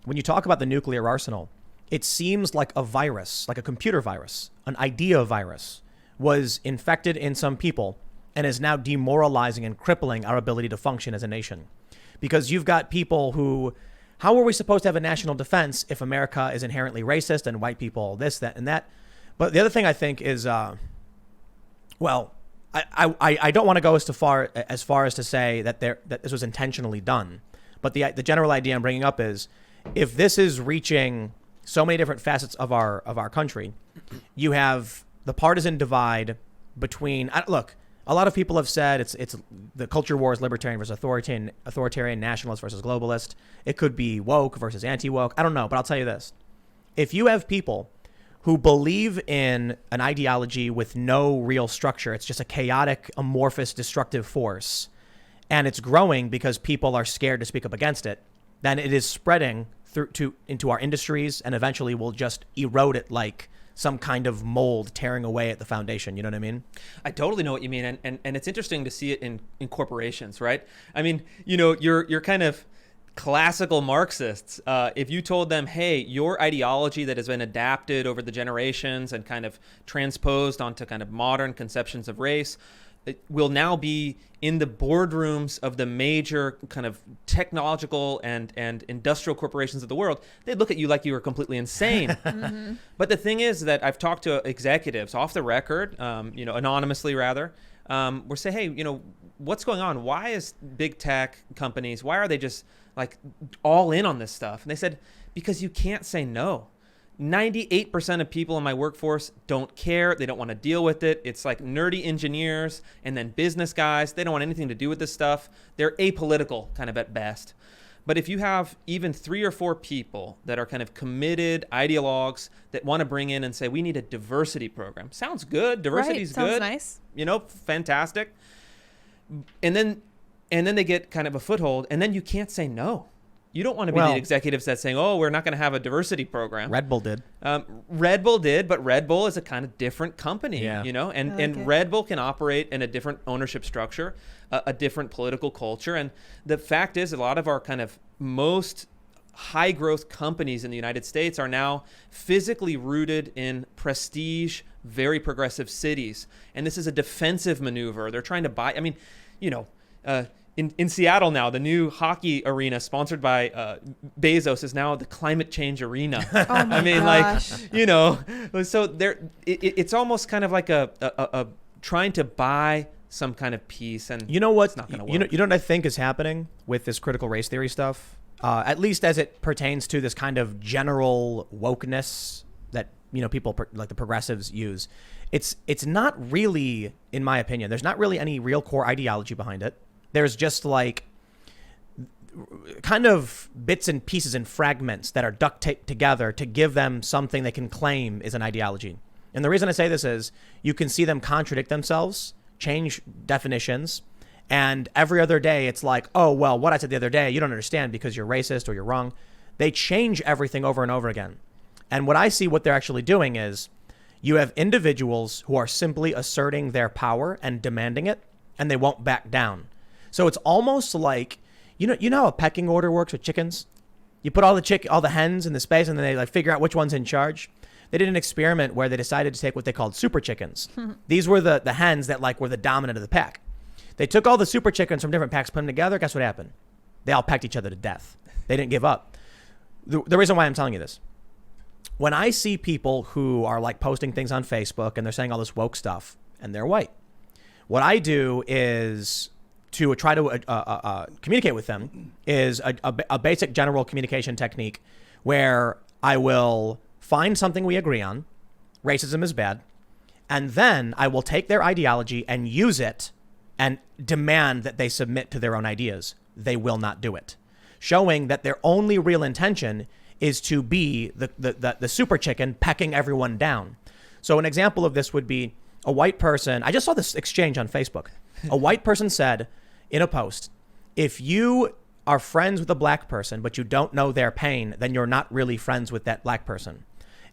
when you talk about the nuclear arsenal, it seems like a virus, like a computer virus, an idea virus, was infected in some people and is now demoralizing and crippling our ability to function as a nation. Because you've got people who, how are we supposed to have a national defense if America is inherently racist and white people this, that, and that? But the other thing I think is, I don't want to go as far as to say that this was intentionally done. But the general idea I'm bringing up is, if this is reaching so many different facets of our country, you have the partisan divide between, look, a lot of people have said it's the culture war is libertarian versus authoritarian, nationalist versus globalist. It could be woke versus anti-woke. I don't know, but I'll tell you this. If you have people who believe in an ideology with no real structure, it's just a chaotic, amorphous, destructive force, and it's growing because people are scared to speak up against it, then it is spreading into our industries and eventually will just erode it like some kind of mold tearing away at the foundation. You know what I mean? I totally know what you mean. And it's interesting to see it in corporations, right? I mean, you're kind of classical Marxists. If you told them, hey, your ideology that has been adapted over the generations and kind of transposed onto kind of modern conceptions of race, it will now be in the boardrooms of the major kind of technological and industrial corporations of the world, they'd look at you like you were completely insane. Mm-hmm. But the thing is that I've talked to executives off the record, anonymously rather, we're saying, hey, what's going on? Why is big tech companies, why are they just like all in on this stuff? And they said, because you can't say no. 98% of people in my workforce don't care. They don't want to deal with it. It's like nerdy engineers and then business guys. They don't want anything to do with this stuff. They're apolitical kind of at best. But if you have even 3 or 4 people that are kind of committed ideologues that want to bring in and say, we need a diversity program. Sounds good. Diversity's good. Sounds nice. Fantastic. And then they get kind of a foothold, and then you can't say no. You don't want to be the executives that's saying, oh, we're not going to have a diversity program. Red Bull did. Red Bull did, but Red Bull is a kind of different company, yeah. And Red Bull can operate in a different ownership structure, a different political culture. And the fact is, a lot of our kind of most high growth companies in the United States are now physically rooted in prestige, very progressive cities. And this is a defensive maneuver. They're trying to buy, in Seattle now, the new hockey arena sponsored by Bezos is now the climate change arena. Oh my gosh. So it's almost kind of like a trying to buy some kind of peace, and you know what? It's not going to work. You know what I think is happening with this critical race theory stuff, at least as it pertains to this kind of general wokeness that people like the progressives use. It's not really, in my opinion, there's not really any real core ideology behind it. There's just like kind of bits and pieces and fragments that are duct taped together to give them something they can claim is an ideology. And the reason I say this is you can see them contradict themselves, change definitions, and every other day it's like, oh, well, what I said the other day, you don't understand because you're racist or you're wrong. They change everything over and over again. And what I see what they're actually doing is you have individuals who are simply asserting their power and demanding it, and they won't back down. So it's almost like, you know how a pecking order works with chickens? You put all the hens in the space and then they like figure out which one's in charge. They did an experiment where they decided to take what they called super chickens. These were the hens that like were the dominant of the pack. They took all the super chickens from different packs, put them together. Guess what happened? They all pecked each other to death. They didn't give up. The reason why I'm telling you this, when I see people who are like posting things on Facebook and they're saying all this woke stuff and they're white, what I do is to try to communicate with them is a basic general communication technique where I will find something we agree on, racism is bad, and then I will take their ideology and use it and demand that they submit to their own ideas. They will not do it, showing that their only real intention is to be the super chicken pecking everyone down. So an example of this would be a white person. I just saw this exchange on Facebook. A white person said in a post, if you are friends with a black person, but you don't know their pain, then you're not really friends with that black person.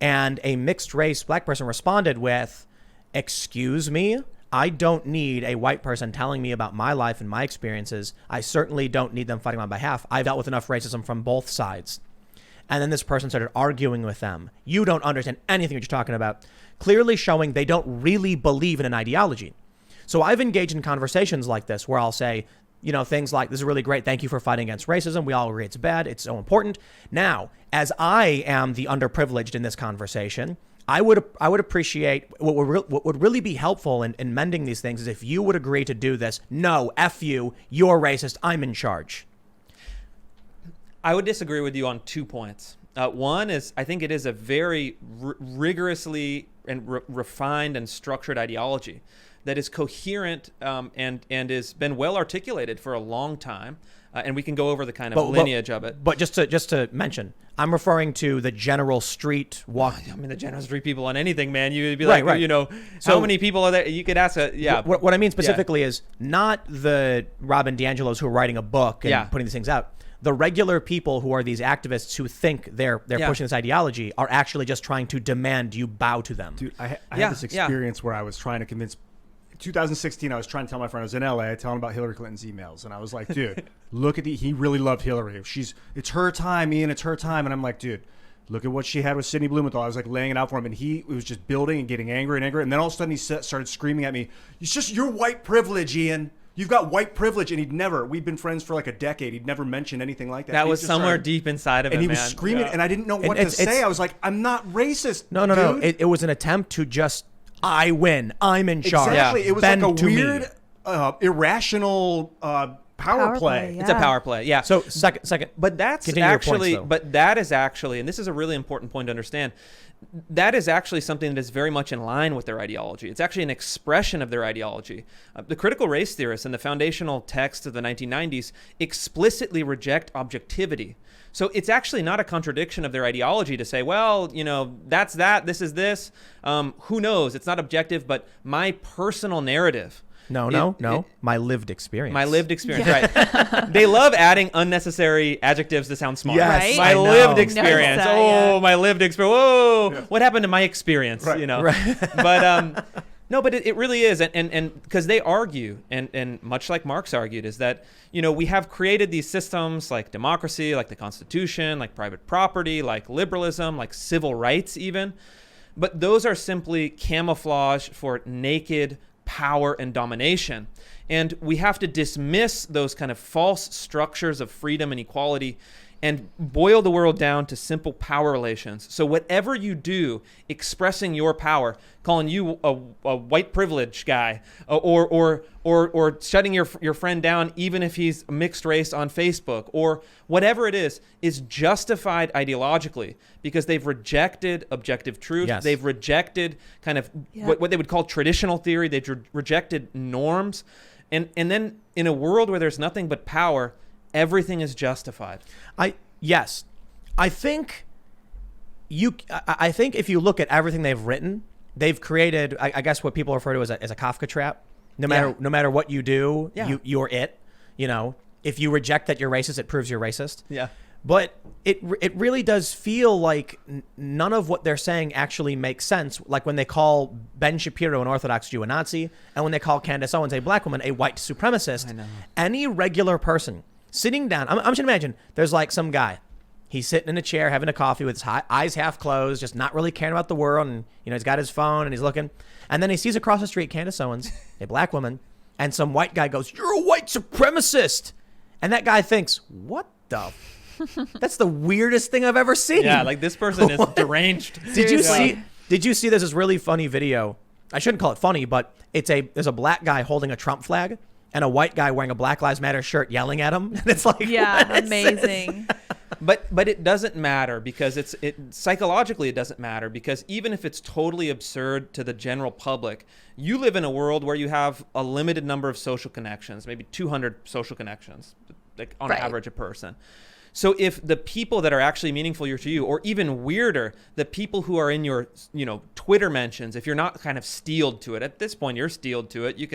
And a mixed race black person responded with, excuse me, I don't need a white person telling me about my life and my experiences. I certainly don't need them fighting on my behalf. I've dealt with enough racism from both sides. And then this person started arguing with them. You don't understand anything what you're talking about. Clearly showing they don't really believe in an ideology. So I've engaged in conversations like this where I'll say, things like, this is really great. Thank you for fighting against racism. We all agree it's bad. It's so important. Now, as I am the underprivileged in this conversation, I would appreciate what would really be helpful in mending these things is if you would agree to do this. No, F you, you're racist, I'm in charge. I would disagree with you on 2 points. One is I think it is a very rigorously and refined and structured ideology that is coherent and has been well articulated for a long time. And we can go over the kind of lineage of it. But just to mention, I'm referring to the general street walk. I mean, the general street people on anything, man. You'd be right. So how many people are there? You could ask What I mean specifically is not the Robin DiAngelos who are writing a book and putting these things out. The regular people who are these activists who think they're pushing this ideology are actually just trying to demand you bow to them. Dude, I had this experience where I was trying to convince. 2016, I was trying to tell my friend I was in LA, telling him about Hillary Clinton's emails, and I was like, "Dude, look at he really loved Hillary. It's her time, Ian. It's her time." And I'm like, "Dude, look at what she had with Sidney Blumenthal." I was like laying it out for him, and he was just building and getting angry and angry. And then all of a sudden, he started screaming at me, "It's just your white privilege, Ian. You've got white privilege." And we'd been friends for like a decade. He'd never mentioned anything like that. That was somewhere deep inside of him, and he was screaming, and I didn't know what to say. I was like, "I'm not racist." No. It was an attempt to just. I win. I'm in charge. Exactly. Yeah. It was like a weird, irrational power play. Yeah. It's a power play. Yeah. So second. But that's actually, and this is a really important point to understand. That is actually something that is very much in line with their ideology. It's actually an expression of their ideology. The critical race theorists in the foundational text of the 1990s explicitly reject objectivity. So it's actually not a contradiction of their ideology to say, well, that's that, this is this. Who knows? It's not objective, but my personal narrative. No. My lived experience. My lived experience, right. They love adding unnecessary adjectives to sound smart. Yes, right? My lived experience. My lived experience. Whoa, Yeah. What happened to my experience? Right. Right. But no, but it really is. And because they argue, and much like Marx argued, is that, we have created these systems like democracy, like the Constitution, like private property, like liberalism, like civil rights even. But those are simply camouflage for naked power and domination. And we have to dismiss those kind of false structures of freedom and equality and boil the world down to simple power relations. So whatever you do, expressing your power, calling you a white privilege guy, or shutting your friend down even if he's mixed race on Facebook, or whatever it is justified ideologically because they've rejected objective truth. Yes. They've rejected kind of what they would call traditional theory. They've rejected norms. And then in a world where there's nothing but power, everything is justified. Yes. I think if you look at everything they've written, they've created, I guess, what people refer to as a Kafka trap. No matter what you do, you're it. If you reject that you're racist, it proves you're racist. Yeah. But it really does feel like none of what they're saying actually makes sense. Like when they call Ben Shapiro an Orthodox Jew a Nazi, and when they call Candace Owens, a black woman, a white supremacist. I know. Any regular person sitting down, I'm just imagine there's like some guy. He's sitting in a chair having a coffee with his eyes half closed, just not really caring about the world. And, he's got his phone and he's looking. And then he sees across the street Candace Owens, a black woman, and some white guy goes, "You're a white supremacist." And that guy thinks, what the? That's the weirdest thing I've ever seen. Yeah, like this person is deranged. Did you see there's this really funny video? I shouldn't call it funny, but there's a black guy holding a Trump flag and a white guy wearing a Black Lives Matter shirt yelling at him. And it's like, what is amazing. But it doesn't matter because psychologically it doesn't matter because even if it's totally absurd to the general public, you live in a world where you have a limited number of social connections, maybe 200 social connections, like on average a person. So if the people that are actually meaningful to you, or even weirder, the people who are in your, Twitter mentions, if you're not kind of steeled to it, at this point you're steeled to it. You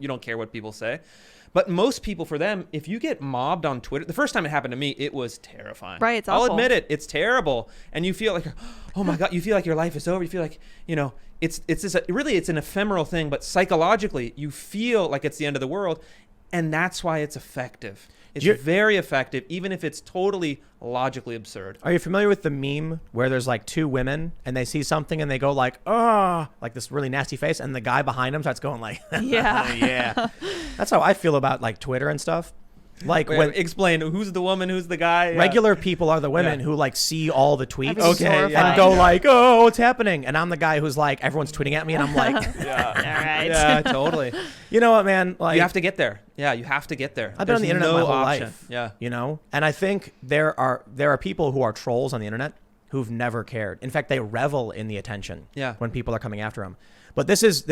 don't care what people say. But most people, for them, if you get mobbed on Twitter, the first time it happened to me, it was terrifying. Right, it's awful. I'll admit it, it's terrible. And you feel like, oh my God, you feel like your life is over. You feel like, it's an ephemeral thing, but psychologically you feel like it's the end of the world. And that's why it's effective. It's You- very effective, even if it's totally logically absurd. Are you familiar with the meme where there's like two women and they see something and they go like, oh, like this really nasty face, and the guy behind them starts going like, Yeah. yeah. That's how I feel about like Twitter and stuff. Like Wait, when explain who's the woman, who's the guy. Yeah. regular people are the women Yeah. who like see all the tweets Everything's Okay, yeah. and horrifying. go like, oh, what's happening? And I'm the guy who's like, everyone's tweeting at me, and I'm like, All right. Yeah, totally. you know what, man? Like, You have to get there. Yeah, you have to get there. I've been on the There's internet no my whole option. life. Yeah. You know, and I think there are people who are trolls on the internet who've never cared. In fact, they revel in the attention. Yeah. When people are coming after them. But this is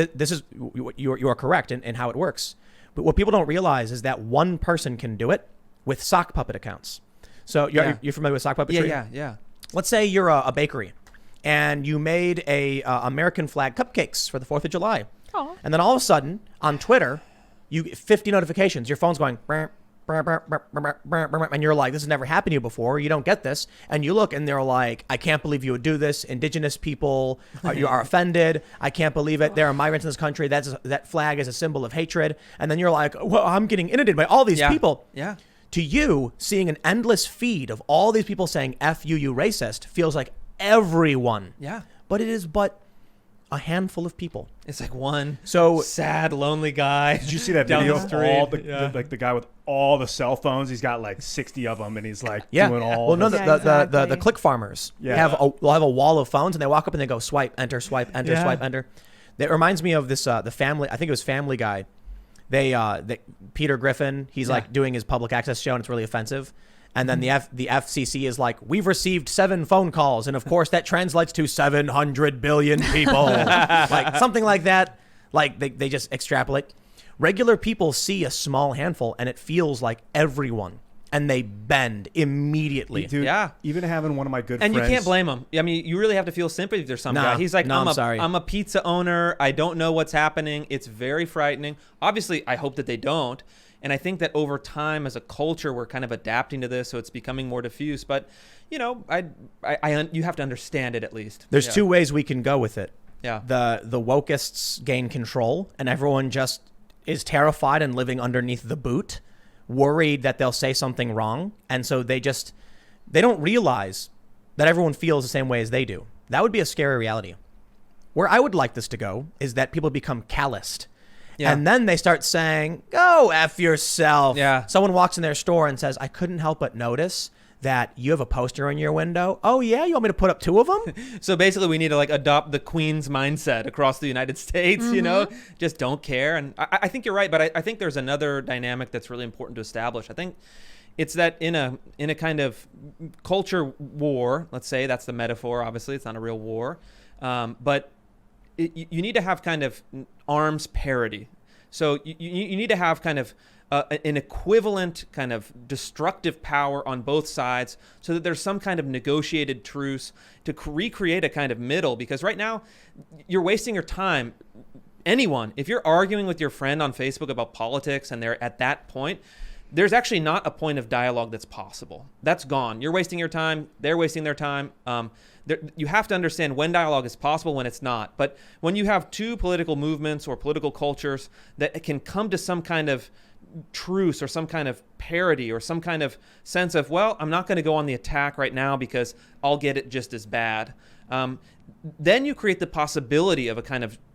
you are correct in how it works. But what people don't realize is that one person can do it with sock puppet accounts. So you're familiar with sock puppetry? Yeah. Let's say you're a bakery and you made a American flag cupcakes for the 4th of July. Aw. And then all of a sudden on Twitter, you get 50 notifications. Your phone's going, "Brr, brr, brr, brr, brr, brr, brr," and you're like, this has never happened to you before. You don't get this. And you look and they're like, I can't believe you would do this. Indigenous people you are offended. I can't believe it. There are migrants in this country. That flag is a symbol of hatred. And then you're like, well, I'm getting inundated by all these people. Yeah. To you, seeing an endless feed of all these people saying F you racist feels like everyone. Yeah. But it is but a handful of people. It's like one So sad, lonely guy. Did you see that down video the of street? all the, Yeah. like the guy with all the cell phones? He's got like 60 of them, and he's like yeah. doing all. Well, no, this- the exactly. click farmers Yeah. they'll have a wall of phones and they walk up and they go swipe, enter, swipe, enter, Yeah. swipe, enter. That reminds me of this the family. I think it was Family Guy. They Peter Griffin. He's like doing his public access show and it's really offensive. And then the FCC is like, we've received 7 phone calls, and of course that translates to 700 billion people, like something like that. Like they just extrapolate. Regular people see a small handful, and it feels like everyone, and they bend immediately. Dude, Yeah. even having one of my good And friends. you can't blame him. I mean, you really have to feel sympathy for some No, guy. He's like, no, I'm I'm sorry. a pizza owner. I don't know what's happening. It's very frightening. Obviously, I hope that they don't. And I think that over time, as a culture, we're kind of adapting to this, so it's becoming more diffuse. But, you know, you have to understand it at least. There's Yeah. 2 ways we can go with it. Yeah. The wokeists gain control, and everyone just is terrified and living underneath the boot, worried that they'll say something wrong, and so they don't realize that everyone feels the same way as they do. That would be a scary reality. Where I would like this to go is that people become calloused. Yeah. And then they start saying, go F yourself. Yeah. Someone walks in their store and says, I couldn't help but notice that you have a poster in your window. Oh, yeah? You want me to put up 2 of them? So basically, we need to like adopt the Queen's mindset across the United States. You know, just don't care. And I think you're right, but I think there's another dynamic that's really important to establish. I think it's that in a kind of culture war, let's say that's the metaphor. Obviously, it's not a real war, but you need to have kind of arms parity. So you need to have kind of an equivalent kind of destructive power on both sides so that there's some kind of negotiated truce to recreate a kind of middle. Because right now, you're wasting your time. Anyone, if you're arguing with your friend on Facebook about politics and they're at that point, there's actually not a point of dialogue that's possible. That's gone. You're wasting your time. They're wasting their time. You have to understand when dialogue is possible, when it's not. But when you have 2 political movements or political cultures that can come to some kind of truce or some kind of parity or some kind of sense of, well, I'm not going to go on the attack right now because I'll get it just as bad. Then you create the possibility of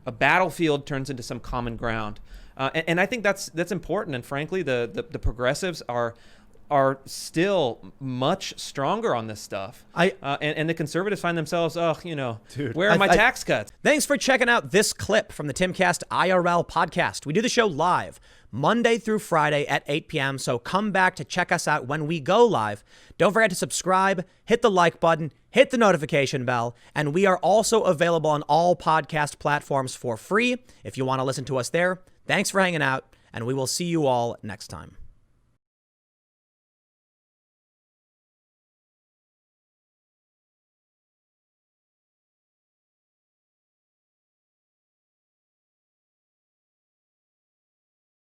a battlefield turns into some common ground. And I think that's important. And frankly, the progressives are still much stronger on this stuff. And the conservatives find themselves, Dude. where are my tax cuts? Thanks for checking out this clip from the Timcast IRL podcast. We do the show live Monday through Friday at 8 p.m. So come back to check us out when we go live. Don't forget to subscribe, hit the like button, hit the notification bell, and we are also available on all podcast platforms for free if you want to listen to us there. Thanks for hanging out, and we will see you all next time.